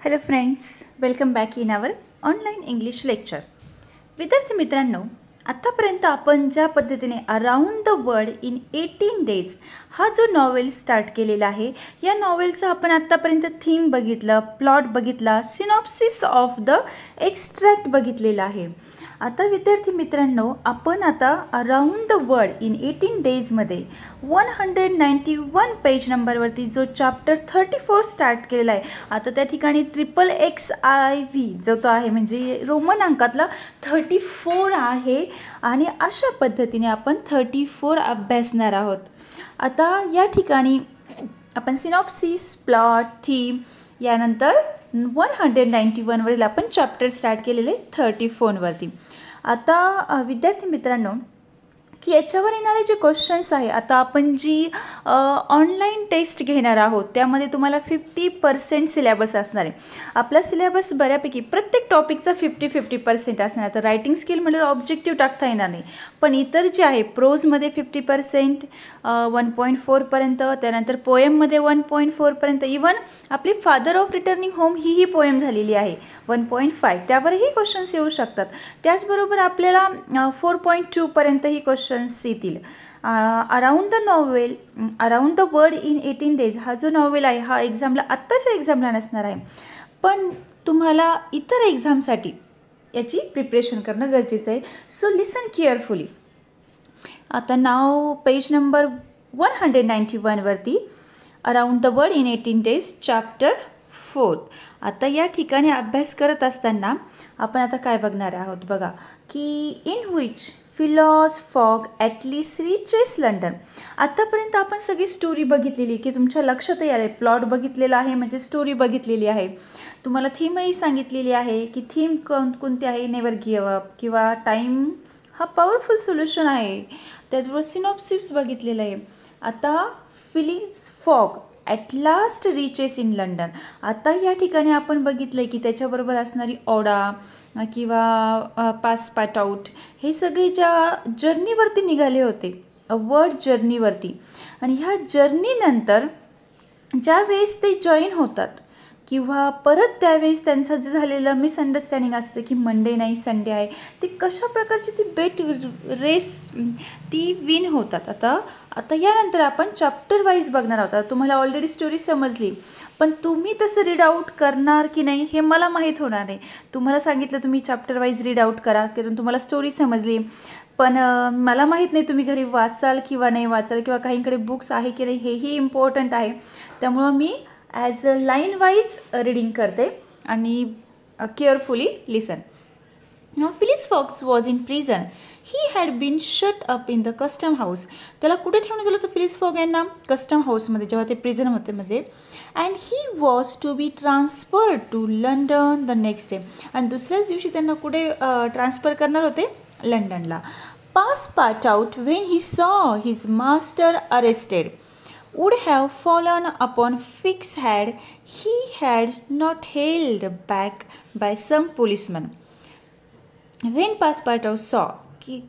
Hello friends, welcome back in our online English lecture. विद्यार्थी मित्रांनो, आत्तापर्यंत आपण ज्या पद्धतीने around the world in 18 days हा जो नॉवेल स्टार्ट केलेला आहे, या नॉवेलचा आपण आत्तापर्यंत थीम बघितलं, प्लॉट बघितला, सिनॉप्सिस ऑफ द एक्स्ट्रॅक्ट बघितलेला आहे. आता विद्यार्थी मित्रांनो, आपण आता around the world in 18 डेजमध्ये 191 page नंबरवरती जो चॅप्टर 34 स्टार्ट केलेला आहे. आता त्या ठिकाणी XXIV जो तो आहे म्हणजे रोमन अंकातला 34 आहे आणि अशा पद्धतीने आपण 34 अभ्यासणार आहोत. आता या ठिकाणी आपण सिनॉप्सिस, प्लॉट, थीम यानंतर 191 वरील आपण चॅप्टर स्टार्ट केलेले 34 वरती. आता विद्यार्थी मित्रांनो, की याच्यावर येणारे जे क्वेश्चन्स आहे, आता आपण जी ऑनलाईन टेस्ट घेणार आहोत त्यामध्ये तुम्हाला 50% सिलेबस असणार आहे. आपला सिलेबस बऱ्यापैकी प्रत्येक टॉपिकचा 50-50% असणार. तर रायटिंग स्किल म्हणजे ऑब्जेक्टिव्ह टाकता येणार नाही, पण इतर जे आहे प्रोजमध्ये 50%, 1.4 पर्यंत, त्यानंतर पोएममध्ये 1.4 पर्यंत, इवन आपली father of returning home he poem झालेली आहे 1.5, त्यावरही क्वेश्चन्स येऊ शकतात. त्याचबरोबर आपल्याला 4.2 पर्यंतही क्वेश्चन्स येतील. Around the world in 18 days हा जो नॉवेल आहे हा एक्झामला आत्ताच्या एक्झामला नसणार आहे, पण तुम्हाला इतर एक्झामसाठी याची प्रिपरेशन करणं गरजेचं आहे. So listen carefully. आता नाव पेज नंबर 191 वरती around the world in 18 days chapter 4. आता या ठिकाणी अभ्यास करत असताना आपण आता काय बघणार आहोत बघा, की in which Phileas Fogg at least reaches London. आत्तापर्यंत आपण सगळी स्टोरी बघितलेली, की तुमच्या लक्षातही आले, प्लॉट बघितलेला आहे म्हणजे स्टोरी बघितलेली आहे. तुम्हाला थीमही सांगितलेली आहे, की थीम कोणती आहे, नेवर गिव्ह अप किंवा टाईम हा पॉवरफुल सोल्युशन आहे. त्याचबरोबर सिनॉप्सिस बघितलेलं आहे. आता Phileas Fogg at last reaches in London. आता या ठिकाणी आपण बघितलं आहे की त्याच्याबरोबर असणारी ओडा किंवा पास पाट आऊट हे सगळे ज्या जर्नीवरती निघाले होते, वर्ल्ड जर्नीवरती, आणि ह्या जर्नीनंतर ज्या वेळेस ते जॉईन होतात किंवा परत त्यावेळेस त्यांचं जे झालेलं मिसअंडरस्टँडिंग असतं की मंडे नाही संडे आहे, ते कशा प्रकारची ती बेट रेस ती विन होतात. आता यानंतर आपण चॅप्टर वाईज बघणार आहोत. तुम्हाला ऑलरेडी स्टोरी समजली, पण तुम्ही तसं रीड आऊट करणार की नाही हे मला माहीत होणार नाही. तुम्हाला सांगितलं तुम्ही चॅप्टर वाईज रीड आऊट करा, कारण तुम्हाला स्टोरी समजली, पण मला माहीत नाही तुम्ही घरी वाचाल किंवा नाही वाचाल किंवा काहींकडे बुक्स आहे की नाही हेही इम्पॉर्टंट आहे. त्यामुळं मी as a line wise reading करते आणि carefully listen. Now Phileas Fogg was in prison. He had been shut up in the custom house. त्याला कुठे ठेवण्यात आलं होतं फिलिस फॉग यांना? कस्टम हाऊसमध्ये, जेव्हा ते प्रिझन होते मध्ये. And he was to be transferred to London the next day. आणि दुसऱ्याच दिवशी त्यांना कुठे ट्रान्सफर करणार होते? लंडनला. पास पाट out when he saw his master arrested would have fallen upon Fix had he had not held back by some policeman. When Passepartout saw की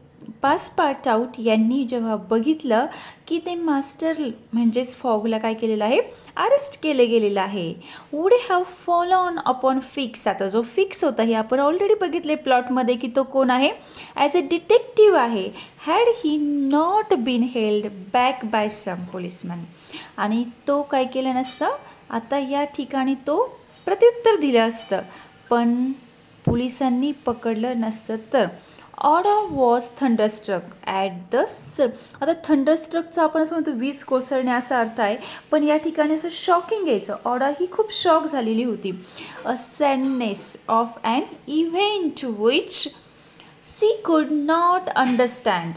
पासपार्टाउट यांनी जेव्हा बघितलं की ते मास्टर म्हणजेच फॉगला काय केलेलं आहे, अरेस्ट केलं गेलेलं आहे. Would have fallen upon fix. आता जो फिक्स होता हे आपण ऑलरेडी बघितले प्लॉटमध्ये की तो कोण आहे, ॲज अ डिटेक्टिव्ह आहे. Had he not been held back by some policeman. आणि तो काय केलं नसतं, आता या ठिकाणी तो प्रत्युत्तर दिलं असतं, पण पोलिसांनी पकडलं नसतं तर. ऑडा वॉज थंडरस्ट्रक ॲट द आता थंडरस्ट्रकचा आपण असं म्हणतो वीज कोसळणे असा अर्थ आहे, पण या ठिकाणी असं शॉकिंग यायचं. ऑडा ही खूप शॉक झालेली होती. A sadness of an event which she could not understand.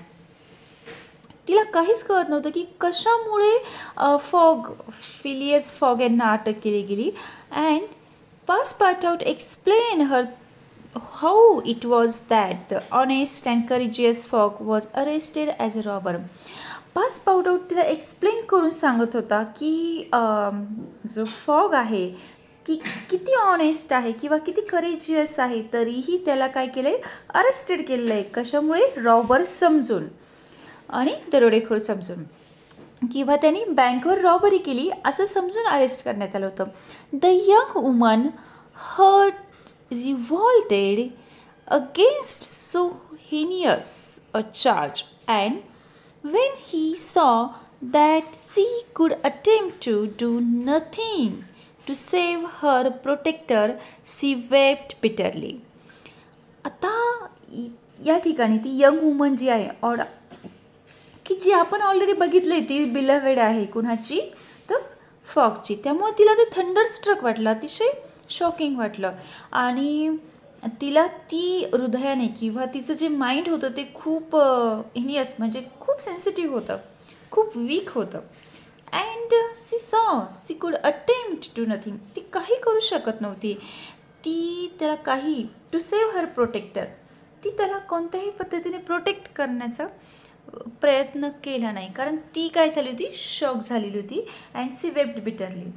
तिला काहीच कळत नव्हतं की कशामुळे फिलियस फॉग यांना अटक केली गेली. And Passepartout explain her how it was that the honest and courageous Fogg was arrested as a robber. पासपार्टाउट तिला एक्सप्लेन करून सांगत होता की जो फॉग आहे की किती ऑनेस्ट आहे किंवा किती करेजियस आहे, तरीही त्याला काय केलं आहे, अरेस्टेड केलेलं आहे. कशामुळे? रॉबर समजून आणि दरोडेखोर समजून. किंवा त्यांनी बँकवर रॉबरी केली असं समजून अरेस्ट करण्यात आलं होतं. The young woman had revolted against so heinous a charge, and when he saw that she could attempt to do nothing to save her protector, she wept bitterly. आता या ठिकाणी ती यंग वुमन जी आहे की जी आपण ऑलरेडी बघितली ती beloved आहे कुणाची तर फॉगची, त्यामुळे तिला ते थंडरस्ट्रक वाटलं, अतिशय शॉकिंग वाटलं आणि तिला ती हृदयाने किंवा तिचं जे माइंड होतं ते खूप हिनियस म्हणजे खूप सेन्सिटिव्ह होतं, खूप वीक होतं. अँड सी कुड अटेम्प्ट टू नथिंग, ती काही करू शकत नव्हती. ती त्याला काही टू सेव्ह हर प्रोटेक्टर, ती त्याला कोणत्याही पद्धतीने प्रोटेक्ट करण्याचा प्रयत्न केला नाही, कारण ती काय झाली होती, शॉक झालेली होती. अँड सी वेप्ट बिटरली,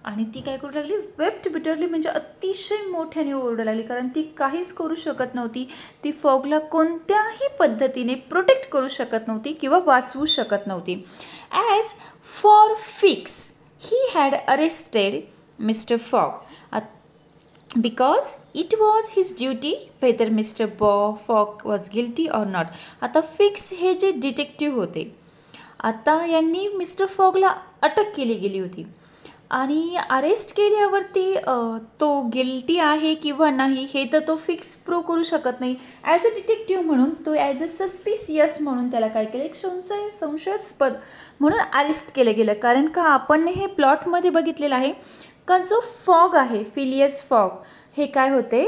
आणि ती काय करू लागली, वेप्ट बिटरली म्हणजे अतिशय मोठ्याने ओरडू लागली, कारण ती काहीच करू शकत नव्हती. ती फॉगला कोणत्याही पद्धतीने प्रोटेक्ट करू शकत नव्हती किंवा वाचवू शकत नव्हती. As for fix he had arrested mister fog because it was his duty whether Mr. Fogg was guilty or not. आता फिक्स हे जे डिटेक्टिव्ह होते, आता यांनी मिस्टर फॉगला अटक केली गेली होती आणि अरेस्ट केल्यावरती तो गिल्टी आहे किंवा नाही हे तर तो फिक्स प्रूव्ह करू शकत नाही. ॲज अ डिटेक्टिव्ह म्हणून तो ॲज अ सस्पिशियस म्हणून त्याला काय केलं, एक संशयास्पद म्हणून अरेस्ट केलं गेलं. कारण का आपण हे प्लॉटमध्ये बघितलेलं आहे का जो फॉग आहे, फिलियस फॉग, हे काय होते,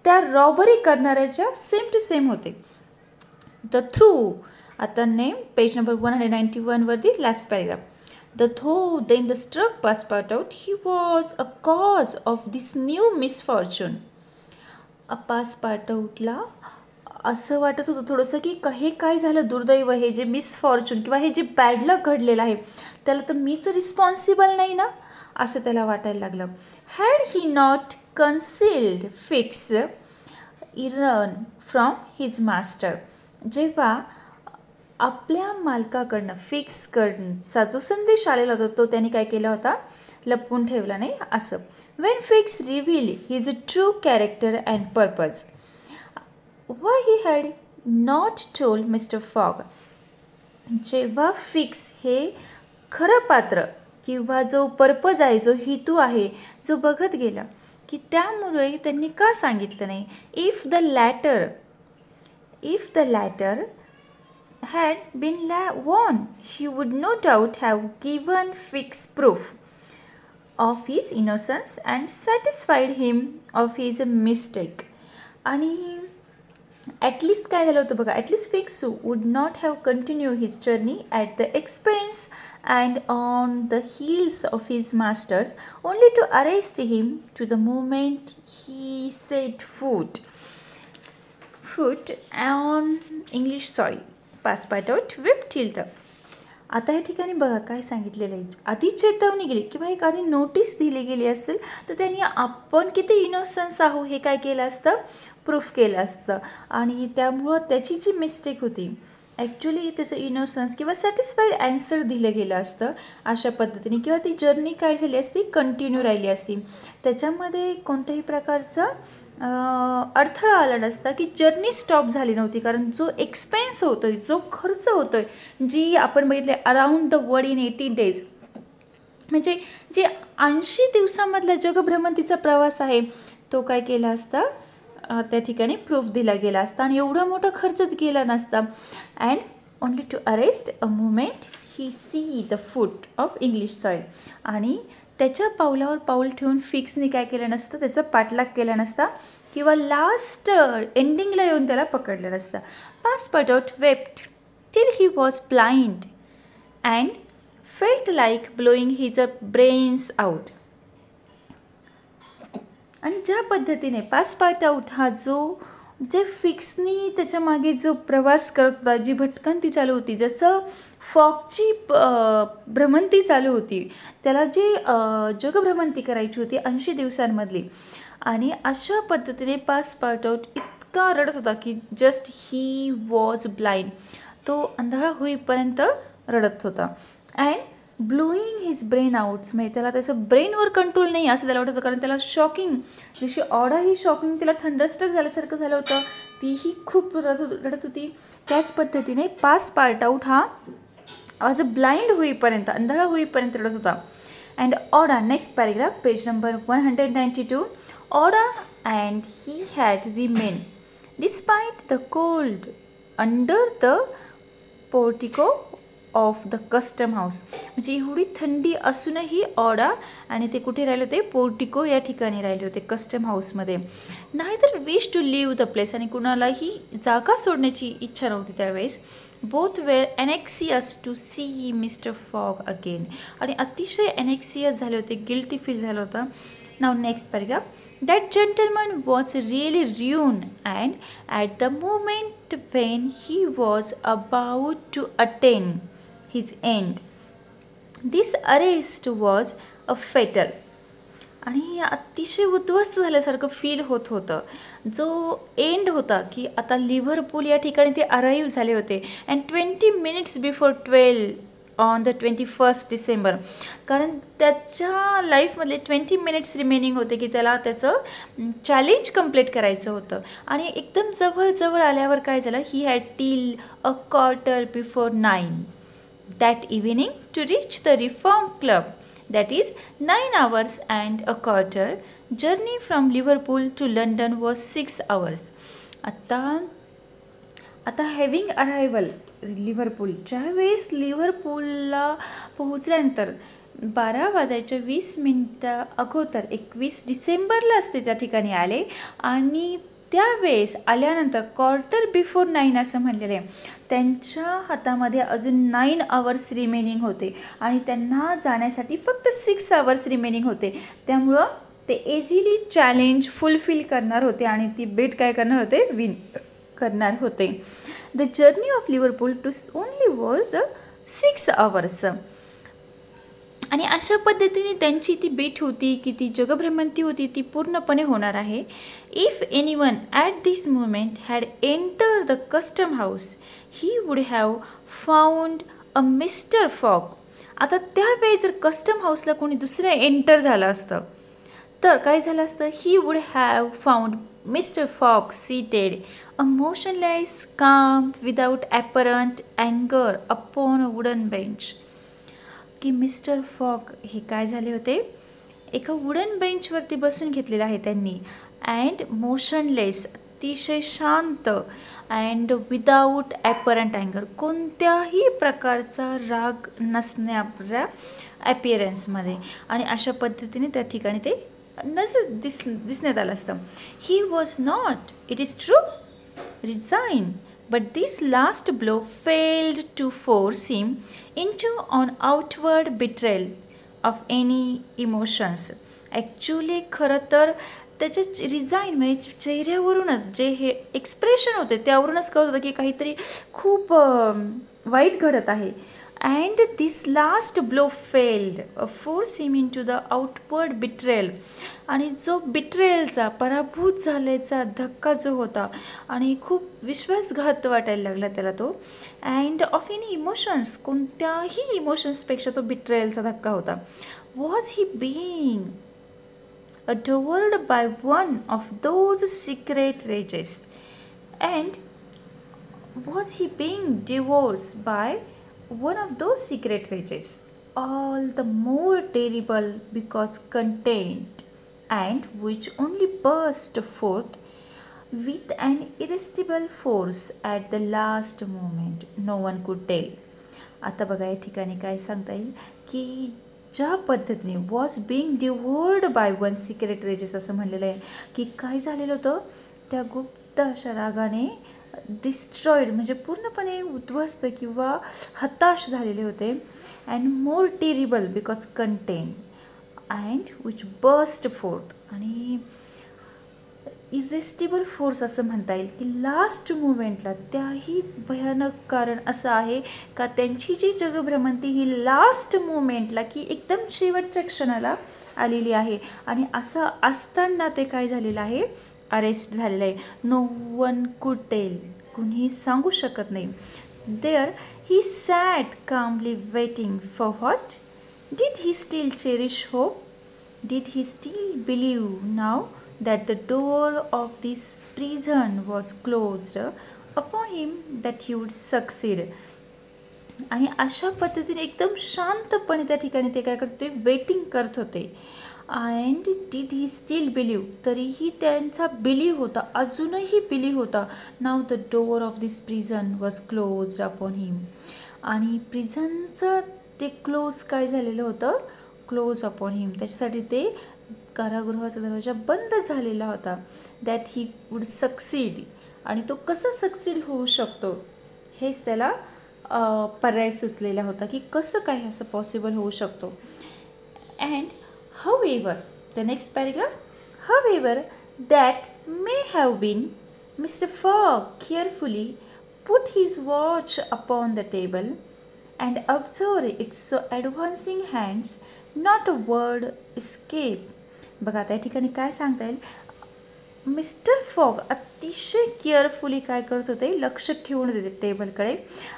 त्या रॉबरी करणाऱ्याच्या सेम टू सेम होते. द थ्रू, आता नेम पेज नंबर 191 वरती last paragraph. Then the struck Passepartout, he was a cause of this new misfortune. पासपार्टाऊटला असं वाटत होतं थोडंसं की हे काय झालं, दुर्दैव, हे जे मिसफॉर्च्यून किंवा हे जे बॅड लक घडलेलं आहे त्याला तर मीच रिस्पॉन्सिबल नाही ना, असं त्याला वाटायला लागलं. Had he not concealed Fix errand from his master, जेव्हा आपल्या मालकाकडनं फिक्सकडचा जो संदेश आलेला होता तो त्यांनी काय केला होता, लपवून ठेवला नाही असं. When Fix reveal his true character and purpose, why he had not told mister Fogg, जेव्हा फिक्स हे खरं पात्र किंवा जो पर्पज आहे, जो हेतू आहे, जो बघत गेला की त्यामुळे त्यांनी का सांगितलं नाही. If the latter had been warned, he would no doubt have given Fix proof of his innocence and satisfied him of his mistake. आणि ॲटलिस्ट काय झालं होतं बघा, at least Fix would not have continue his journey at the expense and on the heels of his master's only to arrest him to the moment he set foot on English sorry Passepartout wept till the. आता या ठिकाणी बघा काय सांगितलेलं आहे, आधी चेतावणी गेली किंवा एक आधी नोटीस दिली गेली असेल तर त्यांनी आपण किती इनोसन्स आहो हे काय केलं असतं, प्रूफ केलं असतं. आणि त्यामुळं त्याची जी मिस्टेक होती ॲक्च्युली त्याचं इनोसन्स किंवा सॅटिस्फाईड ॲन्सर दिलं गेलं असतं अशा पद्धतीने, किंवा ती जर्नी काय झाली असती, कंटिन्यू राहिली असती. त्याच्यामध्ये कोणत्याही प्रकारचा अडथळा आला नसता की जर्नी स्टॉप झाली नव्हती, कारण जो एक्सपेन्स होतो आहे, जो खर्च होतो आहे, जी आपण बघितले around the world in 18 days, म्हणजे जे 80 दिवसामधला जगभ्रमंतीचा प्रवास आहे तो काय केला असता, त्या ठिकाणी प्रूफ दिला गेला असता आणि एवढा मोठा खर्च केला नसता. And only to arrest a moment he see the foot of English soil, आणि त्याच्या पावलावर पाऊल ठेवून फिक्सने काय केलं नसतं, त्याचा पाठलाग केला नसता किंवा लास्ट एंडिंगला येऊन त्याला पकडलं नसतं. Passepartout wept till he was blind and felt like blowing his brains out. आणि ज्या पद्धतीने पासपार्टाऊट हा जे फिक्सनी त्याच्या मागे जो प्रवास करत होता, जी भटकंती चालू होती, जसं फॉगची भ्रमंती चालू होती, त्याला जी जगभ्रमंती करायची होती 80 दिवसांमधली, आणि अशा पद्धतीने पासपार्टाऊट इतका रडत होता की जस्ट ही वॉज ब्लाइंड, तो अंधाळा होईपर्यंत रडत होता. And blowing his brain outs, म्हणजे त्याला त्याचं ब्रेनवर कंट्रोल नाही असं त्याला वाटत होतं, कारण त्याला शॉकिंग, जशी ऑडा ही शॉकिंग तिला थंडरस्ट्रक झाल्यासारखं झालं होतं, तीही खूप रडत होती. त्याच पद्धतीने पास पार्ट आऊट हा ॲज अ ब्लाइंड होईपर्यंत, अंधळा होईपर्यंत रडत होता. And Aouda, next paragraph, page number 192. Aouda and he had remain despite the cold under the portico of the custom house. म्हणजे एवढी थंडी असूनही ऑडा आणि ते कुठे राहिले होते, पोर्टिको या ठिकाणी राहिले होते, कस्टम हाऊसमध्ये. नाहीतर wish to leave the place, आणि कुणालाही जागा सोडण्याची इच्छा नव्हती त्यावेळेस. Both were anxious to see mister Fogg again, आणि अतिशय एनेक्सियस झाले होते, गिल्टी फील झालं होतं. Now next paragraph. That gentleman was really ruined, and at the moment when he was about to attain his end, this arrest was a fatal. आणि अतिशय उद्ध्वस्त झाल्यासारखं फील होत होतं. जो एंड होता की आता लिव्हरपूल या ठिकाणी ते अराईव्ह झाले होते, and 20 minutes before 12 on the 21 December. कारण त्याच्या लाईफमधले 20 minutes रिमेनिंग होते की त्याला त्याचं चॅलेंज कंप्लीट करायचं होतं. आणि एकदम जवळ आल्यावर काय झालं, he had till a quarter before 9 that evening to reach the Reform Club. That is 9 hours and a quarter. Journey from Liverpool to London was 6 hours. आता हॅव्हिंग अरायवल लिव्हरपूल, ज्यावेळेस लिव्हरपूलला पोहोचल्यानंतर 12:20 अगोदर 21 डिसेंबरलाच ते त्या ठिकाणी आले, आणि त्यावेळेस आल्यानंतर क्वार्टर बिफोर 9 असं म्हणलेलं आहे. त्यांच्या हातामध्ये अजून 9 hours रिमेनिंग होते, आणि त्यांना जाण्यासाठी फक्त 6 hours रिमेनिंग होते. त्यामुळं ते इझिली चॅलेंज फुलफिल करणार होते, आणि ती बेट काय करणार होते, विन करणार होते. The journey of Liverpool to only was 6 hours. आणि अशा पद्धतीने त्यांची ती बेट होती की ती जगभ्रमंती होती, ती पूर्णपणे होणार आहे. If anyone at this moment had enter the custom house he would have found a mister fog. आता त्यावेळी जर कस्टम हाऊसला कोणी दुसरं एंटर झालं असतं तर काय झालं असतं, he would have found mister Fogg seated a motionless calm without apparent अँगर अपॉन अ वुडन बेंच. की मिस्टर फॉग हे काय झाले होते, एका वुडन बेंचवरती बसून घेतलेलं आहे त्यांनी, अँड मोशनलेस, अतिशय शांत, अँड विदाऊट ॲपरंट अँगर, कोणत्याही प्रकारचा राग नसणाऱ्या ॲपिअरन्समध्ये. आणि अशा पद्धतीने त्या ठिकाणी ते दिसण्यात आलं असतं. He was not, it is true, resign, but this last blow failed to force him into an outward betrayal of any emotions. Actually खरं तर त्याच्या रिझाईन म्हणजे चेहऱ्यावरूनच जे हे एक्सप्रेशन होते त्यावरूनच कळत होतं की काहीतरी खूप वाईट घडत आहे. And this last blow failed force him in to the outward betrayal. आणि जो बिट्रेलचा, पराभूत झाल्याचा धक्का जो होता, आणि खूप विश्वासघात वाटायला लागला त्याला तो. अँड ऑफ एनी इमोशन्स, कोणत्याही इमोशन्सपेक्षा तो बिट्रेलचा धक्का होता. Was he being adored by one of those secret rages, and was he being divorced by one of those secret rages, all the more terrible because contained, and which only burst forth with an irresistible force at the last moment, no one could tell. आता बघा या ठिकाणी काय सांगता येईल की ज्या पद्धतीने was being devoured by one secret rages असं म्हणलेलं आहे की काय झालेलं होतं, त्या गुप्त अशा रागाने डिस्ट्रॉईड म्हणजे पूर्णपणे उद्ध्वस्त किंवा हताश झालेले होते. And more terrible because content, and which burst fourth, आणि इरेस्टिबल फोर्स असं म्हणता येईल की लास्ट मुवमेंटला. त्याही भयानक कारण असं आहे का त्यांची जी जगभ्रमंती ही लास्ट मुवमेंटला की एकदम शेवटच्या क्षणाला आलेली आहे, आणि असं असताना ते काय झालेलं आहे, अरेस्ट झालेलं आहे. नो वन कुड टेल, कुणीही सांगू शकत नाही. There he sat calmly waiting for what, Did he still cherish hope? Did he still believe now that the door of this prison was closed upon him, that he would succeed? आणि अशा पद्धतीने एकदम शांतपणे त्या ठिकाणी ते काय करत होते, वेटिंग करत होते. And did he still believe, तरीही त्यांचा बिलीव होता, अजूनही बिलीव होता. Now the door of this prison was closed upon him. आणि प्रिझनचं ते क्लोज काय झालेलं होतं, क्लोज अपॉन हिम, त्याच्यासाठी ते कारागृहाचा दरवाजा बंद झालेला होता. That he would succeed. आणि तो कसं सक्सीड होऊ शकतो हेच त्याला पर्याय सुचलेला होता की कसं काय असं पॉसिबल होऊ शकतो. And however, the next paragraph, however that may have been, mister Fogg carefully put his watch upon the table and observed its advancing hands. Not a word escaped. बघा त्या ठिकाणी काय सांगता येईल, मिस्टर फॉग अतिशय carefully काय करत होते, लक्ष ठेवून देते टेबलकडे.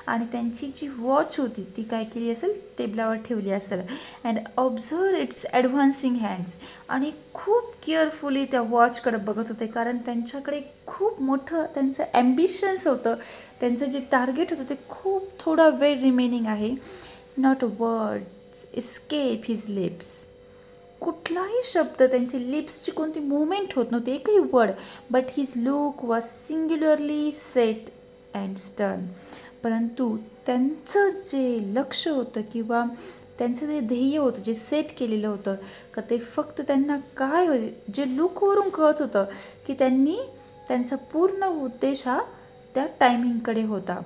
आणि त्यांची जी वॉच होती ती काय केली असेल, टेबलावर ठेवली असेल. And observe its advancing hands. आणि खूप केअरफुली त्या वॉचकडे बघत होते, कारण त्यांच्याकडे खूप मोठं त्यांचं ॲम्बिशन्स होतं, त्यांचं जे टार्गेट होतं ते खूप थोडा वेळ रिमेनिंग आहे. Not a words escape his lips. कुठलाही शब्द त्यांची लिप्सची कोणती मुवमेंट होत नव्हती, एकही word. But his look was singularly set and stern. परंतु त्यांचं जे लक्ष होतं किंवा त्यांचं जे ध्येय होतं, जे सेट केलेलं होतं का, ते फक्त त्यांना काय जे लुकवरून कळत होतं की त्यांनी त्यांचा पूर्ण उद्देश हा त्या टायमिंगकडे होता.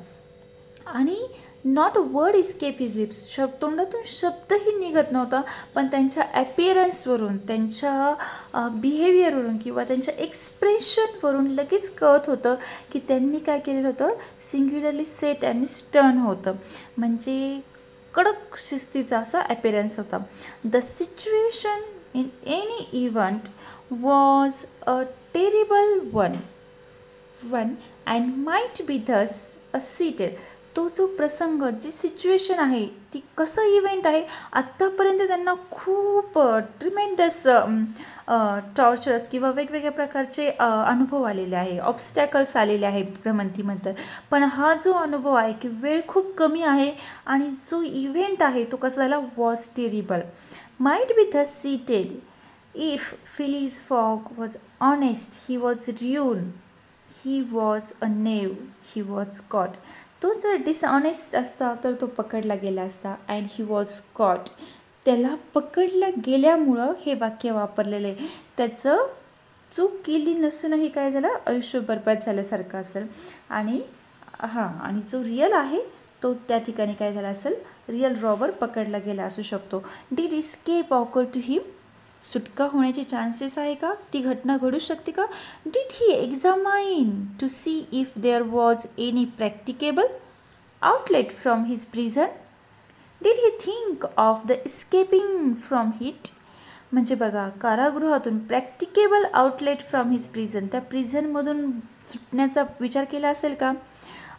आणि not a word escape his lips, तोंडातून शब्दही निघत नव्हता, पण त्यांच्या ॲपिअरन्सवरून, त्यांच्या बिहेवियरवरून किंवा त्यांच्या एक्सप्रेशनवरून लगेच कळत होतं की त्यांनी काय केलेलं होतं, सिंग्युलरली सेट आणि स्टर्न होतं, म्हणजे कडक शिस्तीचा असा ॲपिअरन्स होता. The situation in any event was a terrible one and might be Dhas a seated. तो जो प्रसंग, जी सिच्युएशन आहे ती कसं इव्हेंट आहे, आत्तापर्यंत त्यांना खूप ट्रिमेंडस टॉर्चर्स किंवा वेगवेगळ्या प्रकारचे अनुभव आलेले आहे, ऑब्स्टॅकल्स आलेले आहे भ्रमंतीनंतर. पण हा जो अनुभव आहे की वेळ खूप कमी आहे आणि जो इव्हेंट आहे तो कसा झाला, was terrible. Might be the seated. If Phyllis fog was honest he was ruin. He was a naive. He was caught. तो जर डिसऑनेस्ट असता तर तो पकडला गेला असता. And he was caught. त्याला पकडला गेल्यामुळं हे वाक्य वापरलेलं आहे. त्याचं चूक केली नसूनही काय झालं, आयुष्य बरबाद झाल्यासारखं असेल. आणि आणि जो रिअल आहे तो त्या ठिकाणी काय झाला असेल, रिअल रॉबर पकडला गेला असू शकतो. डिड इस्केप ऑकर टू हिम. सुटका होण्याचे चान्सेस आहे का, ती घटना घडू शकते का. Did he examine to see if there was any practicable outlet from his prison. Did he think of the escaping from it. म्हणजे बघा, कारागृहातून practicable outlet from his prison, त्या प्रिझनमधून सुटण्याचा विचार केला असेल का.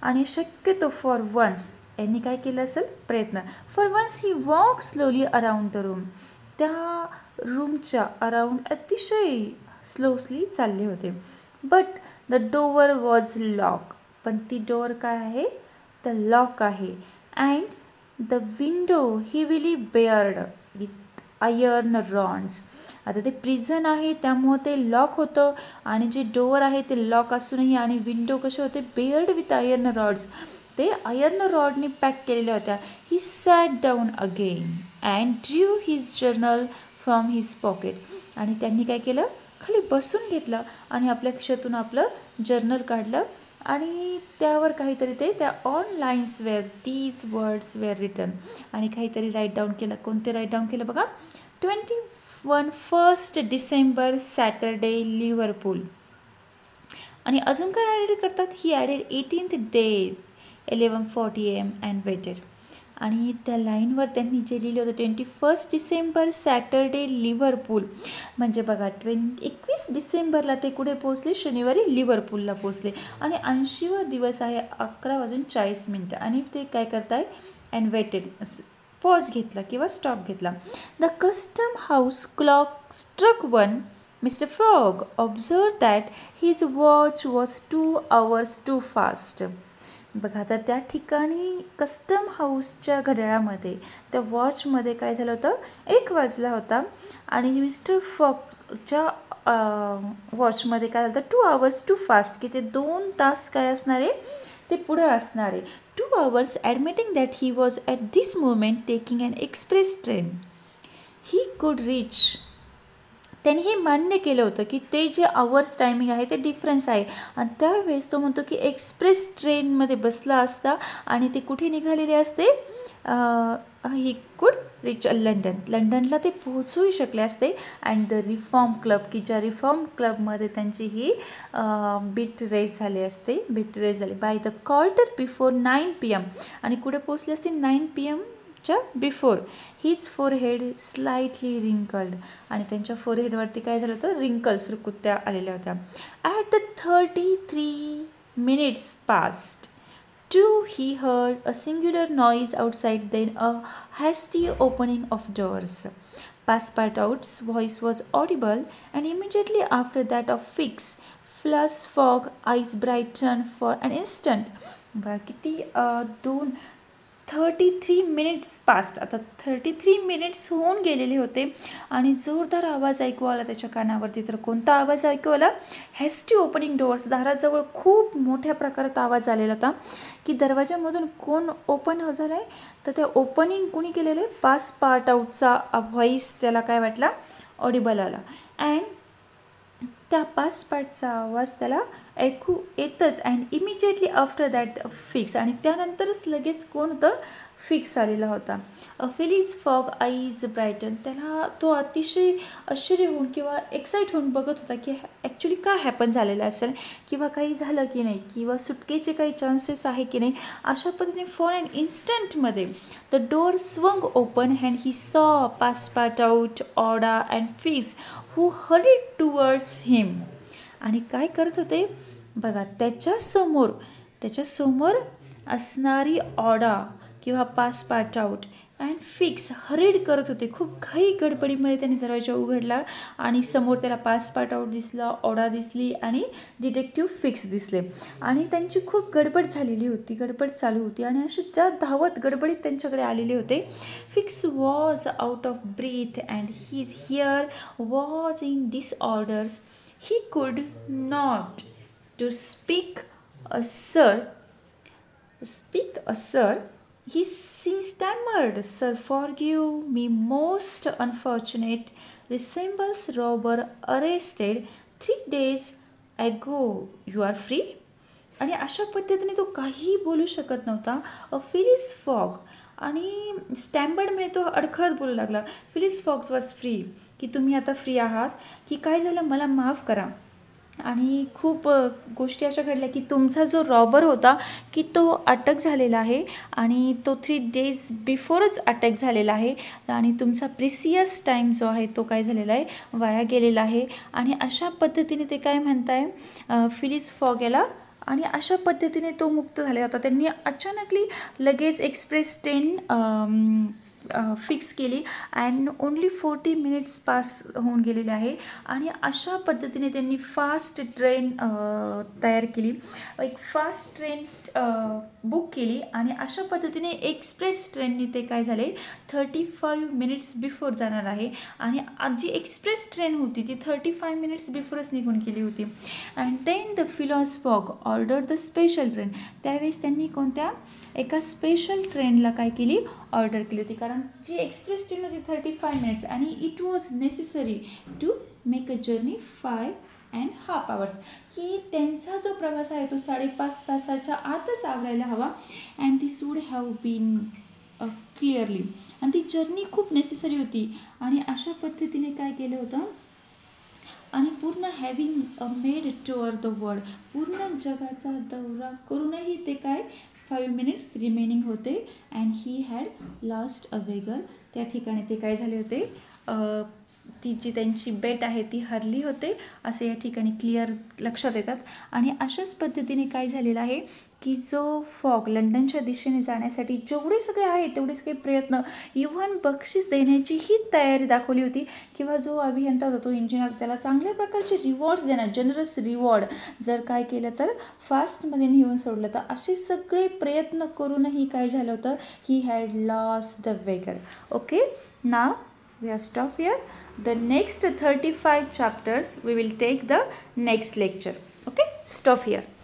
आणि शक्यतो फॉर वन्स यांनी काय केलं असेल, प्रयत्न. For once he walk slowly around the room. त्या रूमच्या अराउंड अतिशय स्लोली चालले होते. But the door was lock. पण ती डोअर काय आहे, द लॉक आहे. And the window heavily barred with iron rods. आता ते प्रिझन आहे त्यामुळं ते लॉक होतं, आणि जे डोअर आहे ते लॉक असूनही आणि विंडो कसे होते, बेअर्ड विथ आयर्न रॉड्स, ते आयर्न रॉडने पॅक केलेल्या होत्या. He sat down again and drew his journal from his pocket. आणि त्यांनी काय केलं, खाली बसून घेतलं आणि आपल्या खिशातून आपलं जर्नल काढलं आणि त्यावर काहीतरी त्या on lines were these words were written. आणि काहीतरी राईट डाऊन केलं. कोणते राईट डाऊन केलं बघा, 21 डिसेंबर सॅटरडे लिव्हरपूल. आणि अजून काय ॲडेड करतात, he added 18th days 11:40 AM and waited. आणि त्या लाईनवर त्यांनी जे लिहिलं होतं 21 डिसेंबर सॅटरडे लिव्हरपूल, म्हणजे बघा 21 डिसेंबरला ते कुठे पोचले, शनिवारी लिव्हरपूलला पोचले. आणि 80वा दिवस आहे, 11:40 आणि ते काय करताय, अँड वेटेड पॉज घेतला किंवा स्टॉप घेतला. The custom house clock struck 1. Mister Frog observe that his watch was 2 hours too fast. बघा आता त्या ठिकाणी कस्टम हाऊसच्या घड्याळामध्ये त्या वॉचमध्ये काय झालं होतं, 1 वाजला होता आणि मिस्टर फॉगच्या वॉचमध्ये काय झालं होतं, 2 hours टू फास्ट, की ते 2 तास काय असणार आहे, ते पुढे असणार आहे. 2 hours admitting that he was at this moment taking an express train. He could reach. त्यांनी हे मान्य केलं होतं की ते जे आवर्स टायमिंग आहे ते डिफरन्स आहे आणि त्यावेळेस तो म्हणतो की एक्सप्रेस ट्रेनमध्ये बसला असता आणि ते कुठे निघालेले असते, ही कुड रिच लंडन. लंडनला ते पोहोचू शकले असते. अँड द रिफॉर्म क्लब, की ज्या रिफॉर्म क्लबमध्ये त्यांची ही बीट रेस झाली असते, बीट रेस झाली by the quarter before 9 PM आणि कुठे पोहोचले असते, 9 PM च्या before. His forehead slightly wrinkled आणि त्यांच्या फोरहेडवरती काय झालं होतं, रिंकल्स, रुकुत्या आलेल्या होत्या. At the 33 minutes past 2 he heard a singular noise outside, then a hasty opening of doors. Passepartout's voice was audible and immediately after that of Fix. Flush, Fogg eyes brightened for an instant. किती 33 minutes past. आता 33 minutes होऊन गेलेले होते आणि जोरदार आवाज ऐकू आला त्याच्या कानावरती. तर कोणता आवाज ऐकू आला, हॅस्टी ओपनिंग डोअर्स. दाराजवळ खूप मोठ्या प्रकारात आवाज आलेला होता की दरवाजामधून कोण ओपन झालं आहे, तर ते ओपनिंग कोणी केलेलं आहे, पासपार्टआउटचा व्हॉईस त्याला काय वाटला, ऑडिबल आला. अँड त्या पासपार्टचा आवाज त्याला ऐकू येतच. And immediately after that fix, आणि त्यानंतरच लगेच कोण होतं, फिक्स आलेला होता. Phyllis fog eyes brighten. त्याला तो अतिशय आश्चर्य होऊन किंवा एक्साईट होऊन बघत होता की ॲक्च्युली काय हॅपन झालेलं असेल, किंवा काही झालं की नाही, किंवा सुटकेचे काही चान्सेस आहे की नाही. अशा पद्धतीने फॉर अन इन्स्टंटमध्ये the door swung open and he saw Passepartout, Aouda and Fix who hurried towards him. आणि काय करत होते बघा, त्याच्यासमोर असणारी ऑडा किंवा पासपार्टआउट अँड फिक्स हरीड करत होते. खूप घाई गडबडीमध्ये त्यांनी दरवाजा उघडला आणि समोर त्याला पासपार्टआउट दिसला, ऑडा दिसली आणि डिटेक्टिव्ह फिक्स दिसले. आणि त्यांची खूप गडबड झालेली होती, गडबड चालू होती आणि असे ज्या धावत गडबडीत त्यांच्याकडे आलेले होते. Fix was out of breath and his hair was in disorders. He could not to speak a sir. He stammered, "Sir, forgive me, most unfortunate. Resembles robber arrested 3 days ago. You are free." आणि अशा पद्धतीने तो काहीही बोलू शकत नव्हता. Phyllis fog आणि स्टॅम्बर्ड म्हणजे तो अडखळत बोलू लागला. फिलिस फॉक्स वॉज फ्री, की तुम्ही आता फ्री आहात, की काय झालं, मला माफ करा. आणि खूप गोष्टी अशा घडल्या की तुमचा जो रॉबर होता की तो अटक झालेला आहे आणि तो 3 days बिफोरच अटॅक झालेला आहे आणि तुमचा प्रिसियस टाईम जो आहे तो काय झालेला आहे, वाया गेलेला आहे. आणि अशा पद्धतीने ते काय म्हणताय फिलिस फॉग याला, आणि अशा पद्धतीने तो मुक्त झाला होता. त्यांनी अचानकली लगेच एक्सप्रेस ट्रेन फिक्स केली अँड ओन्ली 40 minutes पास होऊन गेलेले आहे. आणि अशा पद्धतीने त्यांनी फास्ट ट्रेन तयार केली, एक फास्ट ट्रेन बुक केली आणि अशा पद्धतीने एक्सप्रेस ट्रेननी ते काय झाले 35 minutes बिफोर जाणार आहे. आणि जी एक्सप्रेस ट्रेन होती ती 35 minutes बिफोरच निघून गेली होती. And then the Phileas Fogg order the special train. त्यावेळेस त्यांनी कोणत्या एका स्पेशल ट्रेनला काय केली, ऑर्डर केली होती. कारण जी एक्सप्रेस ट्रेन होती 35 minutes आणि it was necessary to make a journey 5.5 hours, की त्यांचा जो प्रवास आहे तो 5.5 तासाच्या आतच आवरायला हवा. And this would have been clearly, आणि ती जर्नी खूप नेसेसरी होती. आणि अशा पद्धतीने काय केलं होतं, आणि पूर्ण having made tour the world, पूर्ण जगाचा दौरा करूनही ते काय 5 minutes रिमेनिंग होते. And he had lost a beggar. त्या ठिकाणी ते काय झाले होते, ती जी त्यांची बेट आहे ती हरली होते असे या ठिकाणी क्लिअर लक्षात येतात. आणि अशाच पद्धतीने काय झालेलं आहे की जो फॉग लंडनच्या दिशेने जाण्यासाठी जेवढे सगळे आहे तेवढे सगळे प्रयत्न, इव्हन बक्षीस देण्याचीही तयारी दाखवली होती, किंवा जो अभियंता होता तो इंजिनियर त्याला चांगल्या प्रकारचे रिवॉर्ड्स देणार, जनरस रिवॉर्ड, जर काय केलं तर फास्टमध्ये नेऊन सोडलं तर, असे सगळे प्रयत्न करूनही काय झालं होतं, he had lost the wager. Okay, now we have stopped here. The next 35 chapters we will take the next lecture. Okay, stop here.